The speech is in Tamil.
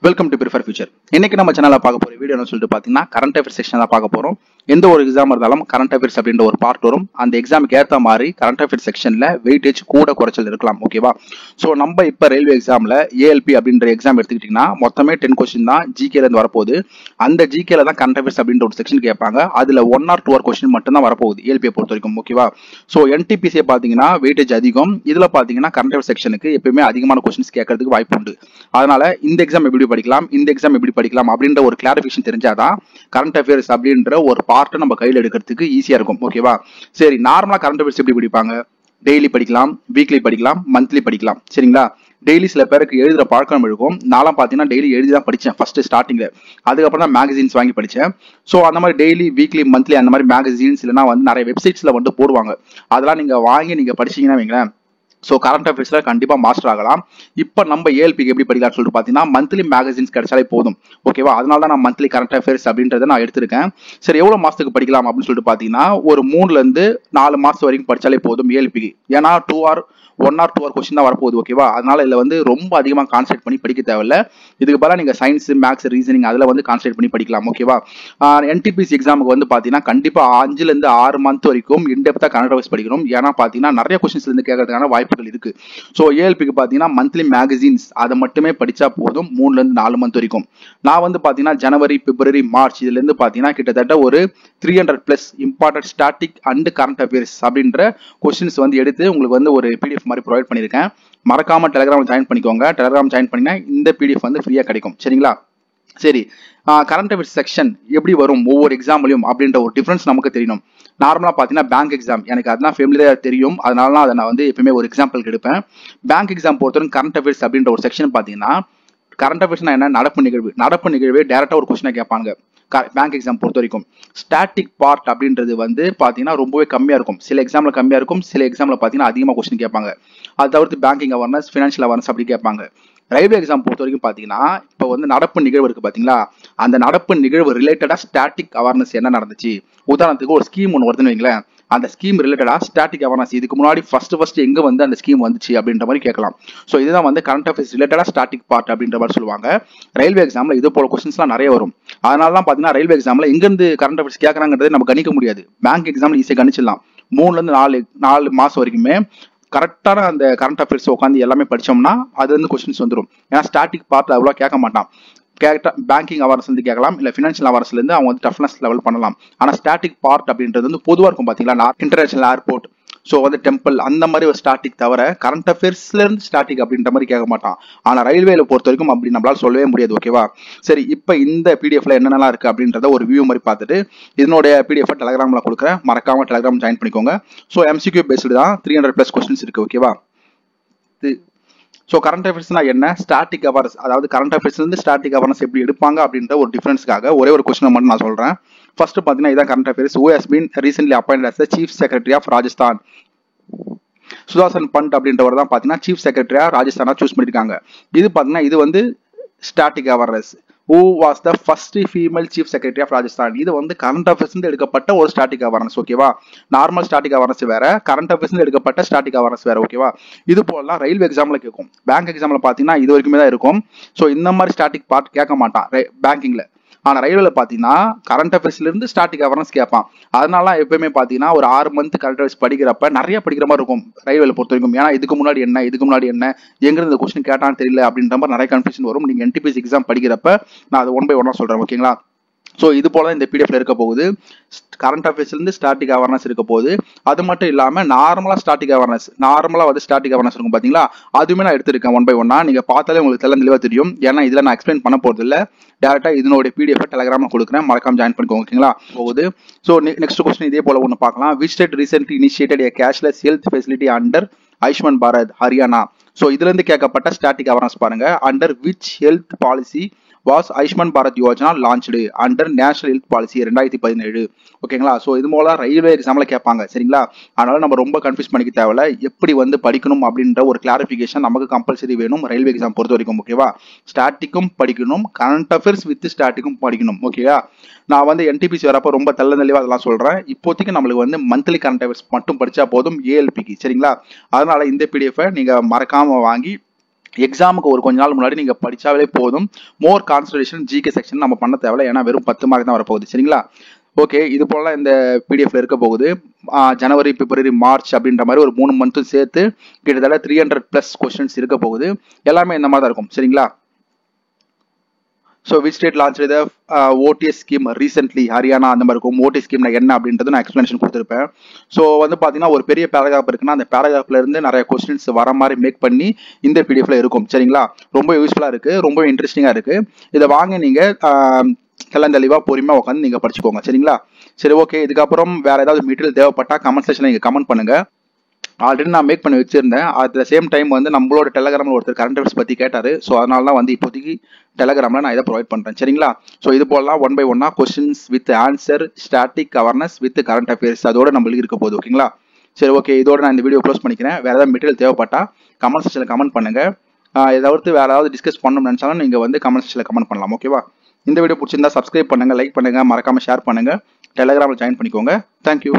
Welcome to prefer future. இன்னைக்கு நம்ம சேனல்ல பார்க்க போற வீடியோ என்ன சொல்லிட்டு பாத்தீங்கன்னா கரண்ட் அஃபேர்ஸ் செக்ஷன் தான் பார்க்க போறோம். எந்த ஒரு எக்ஸாம் இருந்தாலும் கரண்ட் அஃபேர்ஸ் அப்படின்ற ஒரு பார்ட் வரும். அந்த எக்ஸாமுக்கு ஏற்ற மாதிரி கரண்ட் அஃபேர்ஸ் செக்ஷன்ல வெயிட்டேஜ் கூட குறைச்சல் இருக்கலாம். ஓகேவா? ஸோ நம்ம இப்ப ரயில்வே எக்ஸாம்ல ஏஎல்பி அப்படின்ற எக்ஸாம் எடுத்துக்கிட்டீங்கன்னா மொத்தமே 10 கொஸ்டின் தான் ஜிகேல இருந்து வரப்போகுது. அந்த ஜிகேல தான் கரண்ட் அஃபேர்ஸ் அப்படின்ற ஒரு செக்ஷன் கேட்பாங்க. அதுல 1 or 2 கொஸ்டின் மட்டும் தான் வரப்போகுது ஏஎல்பியை பொறுத்த வரைக்கும். ஓகேவா? ஸோ என்டிபிசியை பாத்தீங்கன்னா வெயிட்டேஜ் அதிகம். இதுல பாத்தீங்கன்னா கரண்ட் அஃபேர்ஸ் செக்ஷனுக்கு எப்பயுமே அதிகமான கொஸ்டின்ஸ் கேட்கறதுக்கு வாய்ப்பு உண்டு. அதனால இந்த எக்ஸாம் எப்படி படிக்கலாம், இந்த எக்ஸாம் எப்படி படிக்கலாம் அப்படின்ற ஒரு கிளாரிஃபிகேஷன் தெரிஞ்சாதான் கரண்ட் அஃபேர்ஸ் அப்படின்ற ஒரு பார்ட்டை நம்ம கையில் எடுக்கிறதுக்கு ஈஸியா இருக்கும். ஓகேவா? சரி, நார்மலா கரண்ட் அஃபேர்ஸ் எப்படி படிப்பாங்க? டெய்லி படிக்கலாம், வீக்லி படிக்கலாம், மந்த்லி படிக்கலாம். சரிங்களா? டெய்லி சில பேருக்கு எழுதுற பழக்கம் இருக்கும். நான்லாம் பாத்தீங்கன்னா டெய்லி எழுதி தான் படிச்சேன் ஃபர்ஸ்ட் ஸ்டார்டிங்ல. அதுக்கப்புறம் தான் மேகசின்ஸ் வாங்கி படிச்சேன். ஸோ அந்த மாதிரி டெய்லி, வீக்லி, மந்த்லி அந்த மாதிரி மேகசின்ஸ் இல்லைன்னா வந்து நிறைய வெப்சைட்ஸ்ல வந்து போடுவாங்க. அதெல்லாம் நீங்க வாங்கி நீங்க படிச்சீங்கன்னா வைங்களேன், ஸோ கரண்ட் அஃபேர்ஸ்ல கண்டிப்பா மாஸ்டர் ஆகலாம். இப்போ நம்ம ஏஎல்பிக்கு எப்படி படிக்கலாம்னு சொல்லிட்டு பார்த்தீங்கன்னா மந்த்லி மேகசின்ஸ் கிடைச்சாலே போதும். ஓகேவா? அதனால தான் நான் மந்த்லி கரண்ட் அஃபேர்ஸ் அப்படின்றத நான் எடுத்திருக்கேன். சரி, எவ்வளவு மாசத்துக்கு படிக்கலாம் அப்படின்னு சொல்லிட்டு பார்த்தீங்கன்னா ஒரு 3ல இருந்து 4 மாசம் வரைக்கும் படிச்சாலே போதும் ஏஎல்பிக்கு. ஏன்னா 1 or 2 கொஸ்டின் தான் வரப்போகுது. ஓகேவா? அதனால இதுல வந்து ரொம்ப அதிகமாக கான்சென்ட்ரேட் பண்ணி படிக்க தேவையில்ல. இதுக்கு பதிலாக நீங்க சயின்ஸ், மேக்ஸ், ரீசனிங் அதுல வந்து கான்சென்ட்ரேட் பண்ணி படிக்கலாம். ஓகேவா? என்டிபிசி எக்ஸாமுக்கு வந்து பாத்தீங்கன்னா கண்டிப்பா 5ல இருந்து 6 மந்த் வரைக்கும் இன்டெப்தா கரண்ட் அஃபேர்ஸ் படிக்கணும். ஏன்னா பாத்தீங்கன்னா நிறைய கொஸ்டின்ஸ்ல இருந்து கேட்கறதுக்கான வாய்ப்புகள் இருக்கு. ஸோ ஏஎல்பிக்கு பாத்தீங்கன்னா மந்த்லி மேகசின்ஸ் அதை மட்டுமே படிச்சா போதும் 3ல இருந்து 4 மந்த் வரைக்கும். நான் வந்து பாத்தீங்கன்னா ஜனவரி, பிப்ரவரி, மார்ச் இதுல இருந்து பாத்தீங்கன்னா கிட்டத்தட்ட ஒரு 300+ important static and current affairs அப்படின்ற கொஸ்டின்ஸ் வந்து எடுத்து உங்களுக்கு வந்து ஒரு பிடிஎஃப் மாதிரி ப்ரொவைட் பண்ணியிருக்கேன். மறக்காம டெலிகிராம் ஜாயின் பண்ணிக்கோங்க. டெலிகிராம் ஜாயின் பண்ணினா இந்த பிடிஎஃப் வந்து ஃப்ரீயா கிடைக்கும். சரிங்களா? சரி, கரண்ட் அஃபேர்ஸ் செக்ஷன் எப்படி வரும் ஒவ்வொரு எக்ஸாம்லையும் அப்படின்ற ஒரு டிஃபரன்ஸ் நமக்கு தெரியணும். நார்மலா பாத்தீங்கன்னா பேங்க் எக்ஸாம் எனக்கு அதெல்லாம் ஃபேமிலியா தெரியும். அதனால அதை நான் வந்து எப்பவுமே ஒரு எக்ஸாம்பிள் எடுப்பேன். பேங்க் எக்ஸாம் பொறுத்தவரைக்கும் கரண்ட் அஃபேர்ஸ் அப்படின்ற ஒரு செக்ஷன் பாத்தீங்கன்னா கரண்ட் அஃபேர்ஸ்னா என்ன? நடப்பு நிகழ்வு டைரக்டா ஒரு கொஸ்டினை கேட்பாங்க. பேங்க் எக்ஸாம் பொறுத்த வரைக்கும் ஸ்டாட்டிக் பார்ட் அப்படின்றது வந்து பாத்தீங்கன்னா ரொம்பவே கம்மியா இருக்கும். சில எக்ஸாம்ல கம்மியா இருக்கும், சில எக்ஸாம்ல பாத்தீங்கன்னா அதிகமா கொஸ்டின் கேட்பாங்க. அது தவிர்த்து பேங்கிங் அவேர்னஸ், ஃபினான்ஷியல் அவேர்னஸ் அப்படி கேட்பாங்க. ரயில்வே எக்ஸாம் பொறுத்த வரைக்கும் பாத்தீங்கன்னா இப்போ வந்து நடப்பு நிகழ்வு இருக்கு பாத்தீங்களா, அந்த நடப்பு நிகழ்வு ரிலேட்டடா ஸ்டாட்டிக் அவேர்னஸ் என்ன நடந்துச்சு. உதாரணத்துக்கு ஒரு ஸ்கீம் ஒன்று வருதுன்னு வைங்களேன், அந்த ஸ்கீம் ரிலேட்டடா ஸ்டாட்டிக் அவேர்னஸ் இதுக்கு முன்னாடி ஃபர்ஸ்ட் எங்க வந்து அந்த ஸ்கீம் வந்துச்சு அப்படின்ற மாதிரி கேட்கலாம். ஸோ இதுதான் வந்து கரண்ட் அஃபேர்ஸ் ரிலேட்டடா ஸ்டாட்டிக் பார்ட் அப்படின்ற மாதிரி சொல்லுவாங்க. ரயில்வே எக்ஸாம்ல இது போல கொஸ்டின்ஸ்லாம் நிறைய வரும். அதனால தான் பாத்தீங்கன்னா ரயில்வே எக்ஸாம்ல எங்க இருந்து கரண்ட் அஃபேர்ஸ் கேட்கறாங்கிறத நம்ம கணிக்க முடியாது. பேங்க் எக்ஸாம்ல ஈஸியாக கணிச்சிடலாம். 3ல இருந்து 4 மாசம் வரைக்குமே கரெக்டான அந்த கரண்ட் அஃபேர்ஸ் உட்காந்து எல்லாமே படிச்சோம்னா அது வந்து கொஸ்டின்ஸ் வந்துடும். ஏன்னா ஸ்டாட்டிக் பார்ட்ல அவ்வளோ கேட்க மாட்டான். பேங்கிங் அவேர்னஸ் இருந்து கேட்கலாம், இல்ல ஃபினான்ஷியல் அவேர்னஸ்ல இருந்து அவங்க வந்து டஃப்னஸ் லெவல் பண்ணலாம். ஆனா ஸ்டாட்டிக் பார்ட் அப்படின்றது வந்து பொதுவா இருக்கும் பாத்தீங்களா, இன்டர்நேஷனல் ஏர்போர்ட், ஸோ வந்து டெம்பிள் அந்த மாதிரி ஒரு ஸ்டாட்டிக் தவிர கரண்ட் அஃபேர்ஸ்ல இருந்து ஸ்டாட்டிக் அப்படின்ற மாதிரி கேட்க மாட்டான். ஆனா ரயில்வேல பொறுத்த வரைக்கும் அப்படி நம்மளால சொல்லவே முடியாது. ஓகேவா? சரி, இப்போ இந்த பிடிஎஃப்ல என்னென்னலாம் இருக்கு அப்படின்றத ஒரு வியூ மாதிரி பார்த்துட்டு இதனுடைய பிடிஎஃப் டெலிகிராம்ல கொடுக்குறேன். மறக்காம டெலிகிராம் ஜாயின் பண்ணிக்கோங்க. ஸோ எம்சிக்யூ பேஸ்டு தான் 300+ கொஸ்டின்ஸ் இருக்கு. ஓகேவா? ஸோ கரண்ட் அஃபேர்ஸ்னா என்ன, ஸ்டாட்டிக் அவேர்னஸ், அதாவது கரண்ட் அஃபேர்ஸ்ல இருந்து ஸ்டாட்டிக் அவேர்னஸ் எப்படி எடுப்பாங்க அப்படின்ற ஒரு டிஃபரன்ஸ்க்காக ஒரே ஒரு கொஸ்டின் மட்டும் நான் சொல்றேன். ஃபர்ஸ்ட் பாத்தீங்கன்னா இதான் current affairs. Who has been recently appointed as the Chief Secretary of Rajasthan. Sudhansh Pant அப்படின்றவர் தான் பாத்தீங்கன்னா சீஃப் செக்ரட்டரியா ராஜஸ்தானா சூஸ் பண்ணிருக்காங்க. இது பாத்தீங்கன்னா இது வந்து static awareness. Who was the first female chief secretary of Rajasthan? இது வந்து கரண்ட் அஃபேர்ஸ் எடுக்கப்பட்ட ஒரு ஸ்டாட்டிக் அவேர்னஸ். ஓகேவா? நார்மல் ஸ்டாட்டிக் அவேர்னஸ் வேற, கரண்ட் அஃபேர்ஸ் எடுக்கப்பட்ட ஸ்டாட்டிக் அவேர்னஸ் வேற. ஓகேவா? இது போலாம் ரயில்வே எக்ஸாம்ல கேட்கும். பேங்க் எக்ஸாம்ல பாத்தீங்கன்னா இது வரைக்குமே தான் இருக்கும். ஸோ இந்த மாதிரி ஸ்டாட்டிக் பார்ட் கேட்க மாட்டான் பேங்கிங்ல. ஆனா ரயில்வேல பாத்தீங்கன்னா கரண்ட் அஃபேர்ஸ்ல இருந்து ஸ்டாட்டிக் அவேர்னஸ் கேட்பான். அதனால எப்பயுமே பாத்தீங்கன்னா ஒரு 6 மந்த் கரண்ட் அஃபேர்ஸ் படிக்கிறப்ப நிறைய படிக்கிற மாதிரி இருக்கும் ரயில்வேல பொறுத்த வரைக்கும். ஏன்னா இதுக்கு முன்னாடி என்ன எங்க இருந்து கொஸ்டின் கேட்டான்னு தெரியல அப்படின்ற மாதிரி நிறைய கன்ஃபியூஷன் வரும். நீங்க என்டிபிசி எக்ஸாம் படிக்கிறப்ப நான் அதை 1 by 1 சொல்றேன். ஓகேங்களா? ஸோ இது போல இந்த பிடிஎஃப்ல இருக்க போகுது. கரண்ட் அஃபேர்ஸ்ல இருந்து ஸ்டாட்டிக் அவேர்னஸ் இருக்க போகுது. அது மட்டும் இல்லாம நார்மலா வந்து ஸ்டாட்டிக் அவேர்னஸ் இருக்கும் பாத்தீங்களா, அதுவுமே நான் எடுத்திருக்கேன் 1 by 1. நீங்க பார்த்தாலே உங்களுக்கு தெளிவா தெரியும். ஏன்னா இதுல நான் எக்ஸ்பிளைன் பண்ண போறது இல்ல, டேரக்டா இதனோட பிடிஎஃப் டெலிகிராம்ல கொடுக்குறேன். மறக்காம ஜாயின் பண்ணிக்கோங்க. ஓகேங்களா? போகுது. ஸோ நெக்ஸ்ட் கொஸ்டின் இதே போல ஒன்று பார்க்கலாம். Which state recently initiated a cashless health facility under Ayushman Bharat? Haryana. So இதுல இருந்து கேட்கப்பட்ட ஸ்டாட்டிக் அவேர்னஸ் பாருங்க. Under which health policy was Ayushman Bharat Yojana launched under national health policy 2017. ஓகேங்களா? ஸோ இது மூல ரயில்வே எக்ஸாம்ல கேட்பாங்க. சரிங்களா? அதனால நம்ம ரொம்ப கன்ஃபியூஸ் பண்ணிக்க தேவையில்ல. எப்படி வந்து படிக்கணும் அப்படின்ற ஒரு கிளாரிஃபிகேஷன் நமக்கு கம்பல்சரி வேணும் ரயில்வே எக்ஸாம் பொறுத்த வரைக்கும். ஓகேவா? ஸ்டாட்டிக்கும் படிக்கணும், கரண்ட் அஃபேர்ஸ் வித் ஸ்டாட்டிக்கும் படிக்கணும். ஓகேவா? நான் வந்து என்டிபிசி வரப்போ ரொம்ப தெளிவா அதெல்லாம் சொல்றேன். இப்போதைக்கு நம்மளுக்கு வந்து மந்த்லி கரண்ட் அஃபேர்ஸ் மட்டும் படிச்சா போதும் ஏஎல்பிக்கு. சரிங்களா? அதனால இந்த பிடிஎஃப் நீங்க மறக்காம வாங்கி எக்ஸாமுக்கு ஒரு கொஞ்ச நாள் முன்னாடி நீங்கள் படித்தாலே போதும். மோர் கான்சன்ட்ரேஷன் ஜிகே செக்ஷன் நம்ம பண்ண தேவையில்ல, ஏன்னா வெறும் 10 மார்க் தான் வரப்போகுது. சரிங்களா? ஓகே, இது போல இந்த பிடிஎஃப்ல இருக்க போகுது. ஜனவரி, பிப்ரவரி, மார்ச் அப்படின்ற மாதிரி ஒரு 3 மந்த்தும் சேர்த்து கிட்டத்தட்ட 300+ கொஸ்டின்ஸ் இருக்க போகுது. எல்லாமே இந்த மாதிரி தான் இருக்கும். சரிங்களா? So which state launch the ODS scheme recently? Haryana அந்த மாதிரி இருக்கும். ஓடிஎஸ் ஸ்கீம்னா என்ன அப்படின்றது நான் எக்ஸ்பிளனேஷன் கொடுத்துருப்பேன். ஸோ வந்து பார்த்தீங்கன்னா ஒரு பெரிய பேராகிராஃப் இருக்குன்னா அந்த பேராகிராஃப்ல இருந்து நிறைய கொஸ்டின்ஸ் வர மாதிரி மேக் பண்ணி இந்த பிடிஎஃப்ல இருக்கும். சரிங்களா? ரொம்ப யூஸ்ஃபுல்லாக இருக்கு, ரொம்ப இன்ட்ரெஸ்டிங்காக இருக்கு. இதை வாங்க நீங்க தெளிவாக பொறுமையாக உட்காந்து நீங்க படிச்சுக்கோங்க. சரிங்களா? சரி, ஓகே. இதுக்கப்புறம் வேற ஏதாவது மெட்டீரியல் தேவைப்பட்டா கமெண்ட் செக்ஷன்ல நீங்க கமெண்ட் பண்ணுங்க. ஆல்ரெடி நான் மேக் பண்ணி வச்சிருந்தேன். அட் த சேம் டைம் வந்து நம்மளோட டெலகிராமில் ஒருத்தர் கரண்ட் அஃபேர்ஸ் பற்றி கேட்டார். ஸோ அதனால தான் வந்து இப்போதைக்கு டெலகிராமில் நான் இதை ப்ரொவைட் பண்ணுறேன். சரிங்களா? ஸோ இது போலலாம் 1 by 1 questions with answer, static awareness with current affairs அதோட நம்மளுக்கு இருக்க போகுது. ஓகேங்களா? சரி, ஓகே. இதோட நான் இந்த வீடியோ க்ளோஸ் பண்ணிக்கிறேன். வேறு ஏதாவது மெட்டீரியல் தேவைப்பட்டா கமெண்ட் செக்ஷனில் கமெண்ட் பண்ணுங்க. ஏதாவது வேறு ஏதாவது டிஸ்கஸ் பண்ணணும்னு நினச்சாலும் நீங்கள் வந்து கமெண்ட் செக்ஷனில் கமெண்ட் பண்ணலாம். ஓகேவா? இந்த வீடியோ பிடிச்சிருந்தா சப்ஸ்கிரைப் பண்ணுங்கள், லைக் பண்ணுங்கள், மறக்காமல் ஷேர் பண்ணுங்கள், டெலகிராமில் ஜாயின் பண்ணிக்கோங்க. தேங்க்யூ.